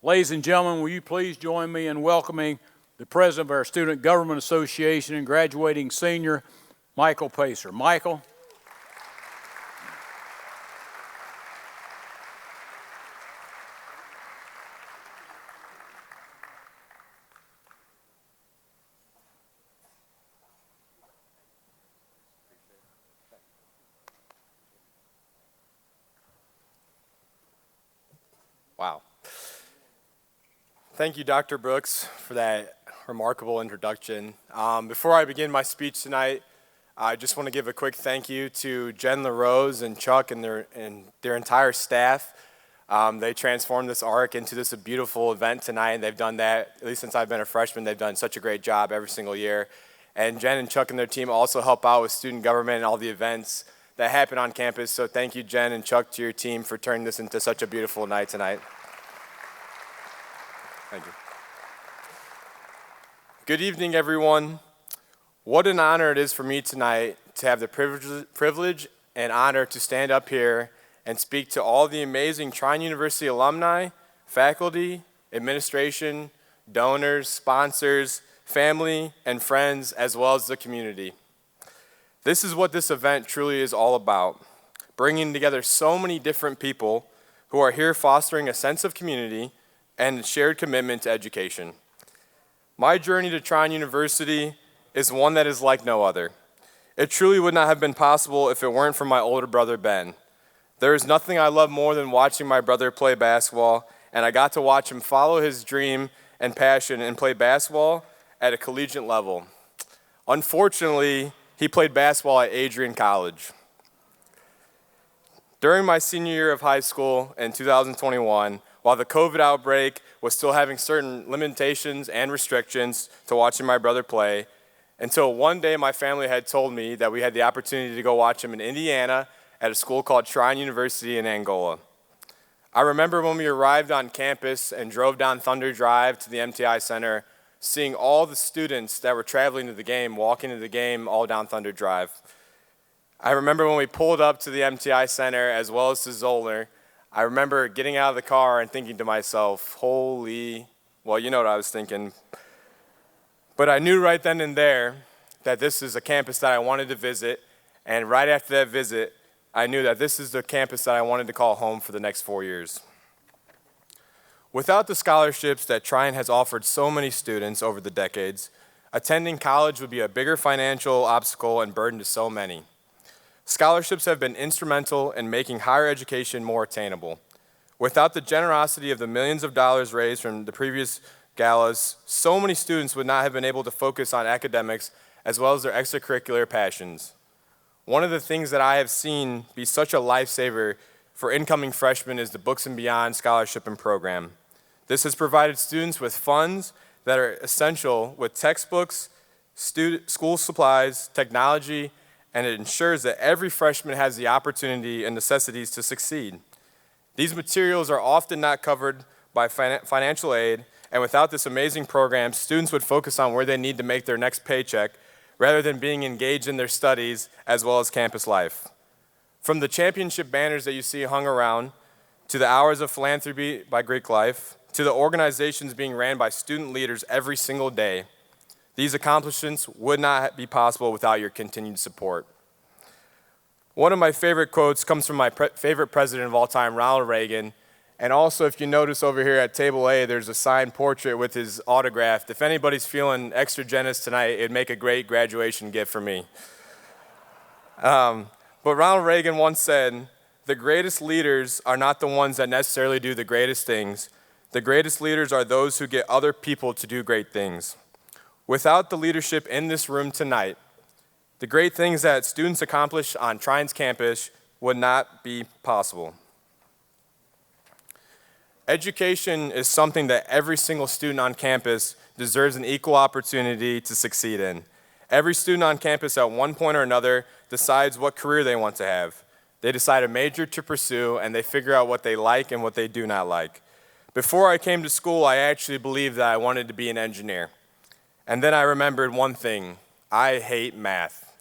Ladies and gentlemen, will you please join me in welcoming the President of our Student Government Association and graduating senior, Michael Pacer. Michael. Wow. Thank you, Dr. Brooks, for that remarkable introduction. Before I begin my speech tonight, I just want to give a quick thank you to Jen LaRose and Chuck and their entire staff. They transformed this ARC into this beautiful event tonight, and they've done that, at least since I've been a freshman, they've done such a great job every single year. And Jen and Chuck and their team also help out with student government and all the events that happen on campus. So thank you, Jen and Chuck, to your team for turning this into such a beautiful night tonight. Thank you. Good evening, everyone. What an honor it is for me tonight to have the privilege and honor to stand up here and speak to all the amazing Trine University alumni, faculty, administration, donors, sponsors, family, and friends, as well as the community. This is what this event truly is all about, bringing together so many different people who are here fostering a sense of community and a shared commitment to education. My journey to Trine University is one that is like no other. It truly would not have been possible if it weren't for my older brother, Ben. There is nothing I love more than watching my brother play basketball, and I got to watch him follow his dream and passion and play basketball at a collegiate level. Unfortunately, he played basketball at Adrian College. During my senior year of high school in 2021, while the COVID outbreak was still having certain limitations and restrictions to watching my brother play, until one day my family had told me that we had the opportunity to go watch him in Indiana at a school called Trine University in Angola. I remember when we arrived on campus and drove down Thunder Drive to the MTI Center, seeing all the students that were traveling to the game, walking to the game all down Thunder Drive. I remember when we pulled up to the MTI Center as well as to Zollner, I remember getting out of the car and thinking to myself, well, you know what I was thinking. But I knew right then and there that this is a campus that I wanted to visit, and right after that visit, I knew that this is the campus that I wanted to call home for the next 4 years. Without the scholarships that Trine has offered so many students over the decades, attending college would be a bigger financial obstacle and burden to so many. Scholarships have been instrumental in making higher education more attainable. Without the generosity of the millions of dollars raised from the previous galas, so many students would not have been able to focus on academics as well as their extracurricular passions. One of the things that I have seen be such a lifesaver for incoming freshmen is the Books and Beyond Scholarship and Program. This has provided students with funds that are essential with textbooks, school supplies, technology, and it ensures that every freshman has the opportunity and necessities to succeed. These materials are often not covered by financial aid, and without this amazing program, students would focus on where they need to make their next paycheck rather than being engaged in their studies as well as campus life. From the championship banners that you see hung around, to the hours of philanthropy by Greek Life, to the organizations being ran by student leaders every single day, these accomplishments would not be possible without your continued support. One of my favorite quotes comes from my favorite president of all time, Ronald Reagan. And also, if you notice over here at table A, there's a signed portrait with his autograph. If anybody's feeling extra generous tonight, it'd make a great graduation gift for me. But Ronald Reagan once said, "The greatest leaders are not the ones that necessarily do the greatest things. The greatest leaders are those who get other people to do great things." Without the leadership in this room tonight, the great things that students accomplish on Trine's campus would not be possible. Education is something that every single student on campus deserves an equal opportunity to succeed in. Every student on campus at one point or another decides what career they want to have. They decide a major to pursue, and they figure out what they like and what they do not like. Before I came to school, I actually believed that I wanted to be an engineer. And then I remembered one thing: I hate math.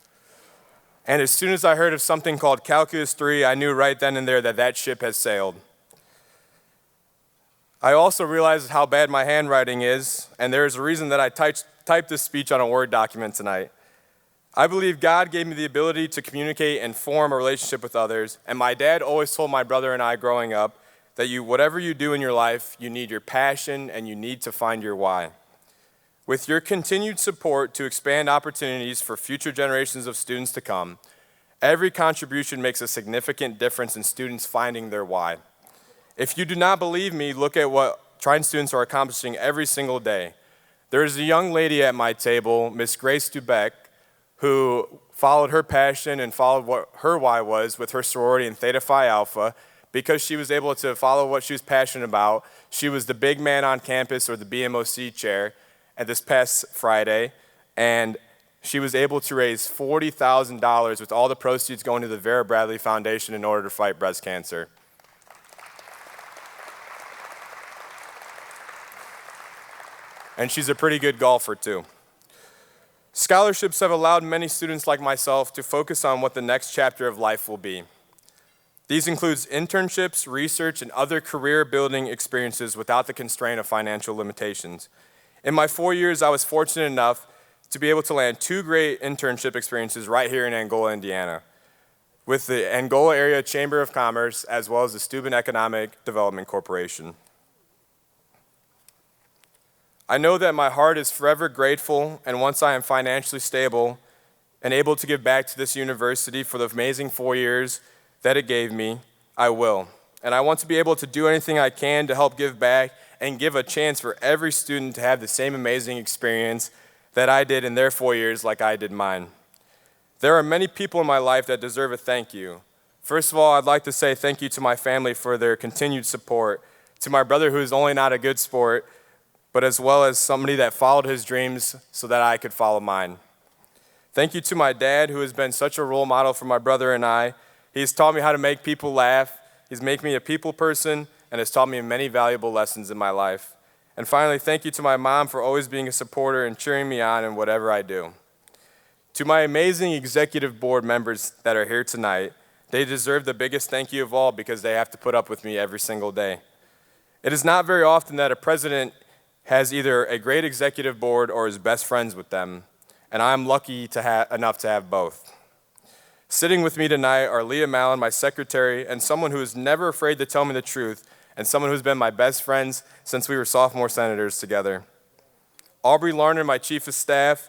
And as soon as I heard of something called Calculus 3, I knew right then and there that that ship has sailed. I also realized how bad my handwriting is, and there is a reason that I typed this speech on a Word document tonight. I believe God gave me the ability to communicate and form a relationship with others, and my dad always told my brother and I growing up that whatever you do in your life, you need your passion and you need to find your why. With your continued support to expand opportunities for future generations of students to come, every contribution makes a significant difference in students finding their why. If you do not believe me, look at what Trine students are accomplishing every single day. There is a young lady at my table, Miss Grace Dubeck, who followed her passion and followed what her why was with her sorority in Theta Phi Alpha. Because she was able to follow what she was passionate about, she was the big man on campus, or the BMOC chair, at this past Friday, and she was able to raise $40,000 with all the proceeds going to the Vera Bradley Foundation in order to fight breast cancer. And she's a pretty good golfer too. Scholarships have allowed many students like myself to focus on what the next chapter of life will be. These include internships, research, and other career-building experiences without the constraint of financial limitations. In my 4 years, I was fortunate enough to be able to land 2 great internship experiences right here in Angola, Indiana, with the Angola Area Chamber of Commerce as well as the Steuben Economic Development Corporation. I know that my heart is forever grateful, and once I am financially stable and able to give back to this university for the amazing 4 years that it gave me, I will. And I want to be able to do anything I can to help give back and give a chance for every student to have the same amazing experience that I did in their 4 years like I did mine. There are many people in my life that deserve a thank you. First of all, I'd like to say thank you to my family for their continued support, to my brother who is only not a good sport, but as well as somebody that followed his dreams so that I could follow mine. Thank you to my dad, who has been such a role model for my brother and I. He's taught me how to make people laugh. He's made me a people person and has taught me many valuable lessons in my life. And finally, thank you to my mom for always being a supporter and cheering me on in whatever I do. To my amazing executive board members that are here tonight, they deserve the biggest thank you of all because they have to put up with me every single day. It is not very often that a president has either a great executive board or is best friends with them, and I'm lucky enough to have both. Sitting with me tonight are Leah Mallon, my secretary, and someone who is never afraid to tell me the truth, and someone who's been my best friends since we were sophomore senators together. Aubrey Larner, my chief of staff,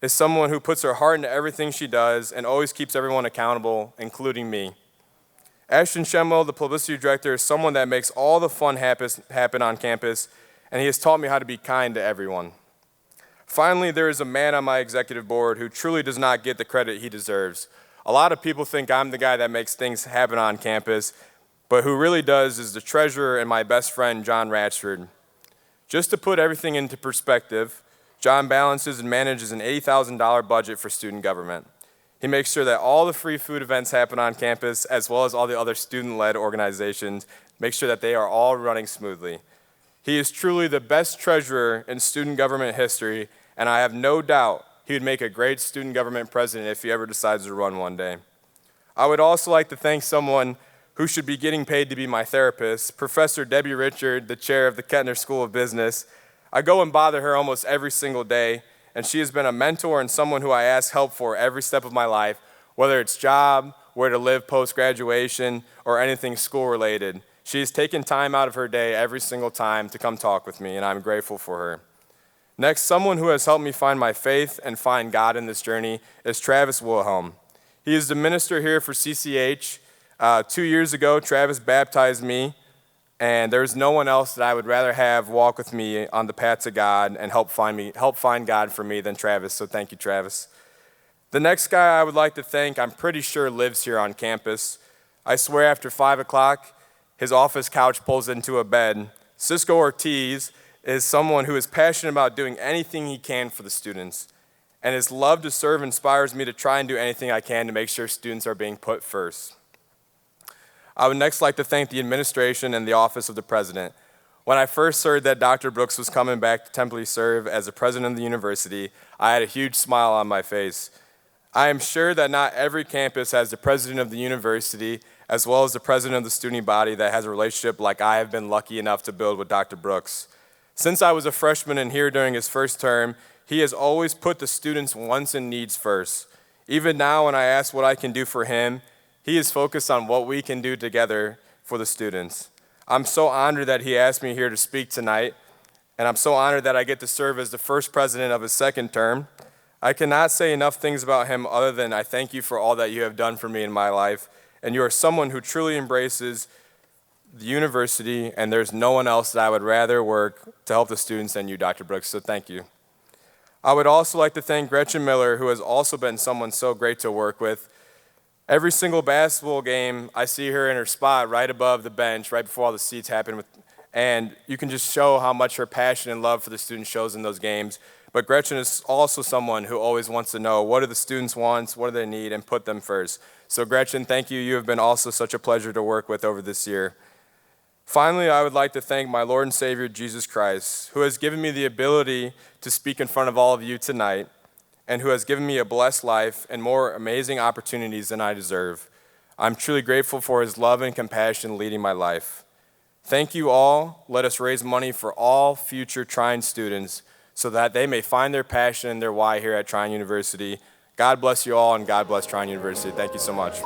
is someone who puts her heart into everything she does and always keeps everyone accountable, including me. Ashton Shemmel, the publicity director, is someone that makes all the fun happen on campus, and he has taught me how to be kind to everyone. Finally, there is a man on my executive board who truly does not get the credit he deserves. A lot of people think I'm the guy that makes things happen on campus, but who really does is the treasurer and my best friend, John Ratchford. Just to put everything into perspective, John balances and manages an $80,000 budget for student government. He makes sure that all the free food events happen on campus, as well as all the other student-led organizations, make sure that they are all running smoothly. He is truly the best treasurer in student government history, and I have no doubt he would make a great student government president if he ever decides to run one day. I would also like to thank someone who should be getting paid to be my therapist, Professor Debbie Richard, the chair of the Kettner School of Business. I go and bother her almost every single day, and she has been a mentor and someone who I ask help for every step of my life, whether it's job, where to live post-graduation, or anything school-related. She has taken time out of her day every single time to come talk with me, and I'm grateful for her. Next, someone who has helped me find my faith and find God in this journey is Travis Wilhelm. He is the minister here for CCH. 2 years ago, Travis baptized me, and there's no one else that I would rather have walk with me on the path to God and help find God for me than Travis, so thank you, Travis. The next guy I would like to thank, I'm pretty sure lives here on campus. I swear after 5 o'clock, his office couch pulls into a bed. Cisco Ortiz is someone who is passionate about doing anything he can for the students, and his love to serve inspires me to try and do anything I can to make sure students are being put first. I would next like to thank the administration and the office of the president. When I first heard that Dr. Brooks was coming back to temporarily serve as the president of the university, I had a huge smile on my face. I am sure that not every campus has the president of the university as well as the president of the student body that has a relationship like I have been lucky enough to build with Dr. Brooks. Since I was a freshman and here during his first term, he has always put the students' wants and needs first. Even now when I ask what I can do for him, he is focused on what we can do together for the students. I'm so honored that he asked me here to speak tonight, and I'm so honored that I get to serve as the first president of his second term. I cannot say enough things about him other than I thank you for all that you have done for me in my life, and you are someone who truly embraces the university, and there's no one else that I would rather work to help the students than you, Dr. Brooks, so thank you. I would also like to thank Gretchen Miller, who has also been someone so great to work with. Every single basketball game, I see her in her spot right above the bench, right before all the seats happen, and you can just show how much her passion and love for the students shows in those games. But Gretchen is also someone who always wants to know what do the students want, what do they need, and put them first. So Gretchen, thank you. You have been also such a pleasure to work with over this year. Finally, I would like to thank my Lord and Savior, Jesus Christ, who has given me the ability to speak in front of all of you tonight, and who has given me a blessed life and more amazing opportunities than I deserve. I'm truly grateful for his love and compassion leading my life. Thank you all. Let us raise money for all future Trine students so that they may find their passion and their why here at Trine University. God bless you all, and God bless Trine University. Thank you so much.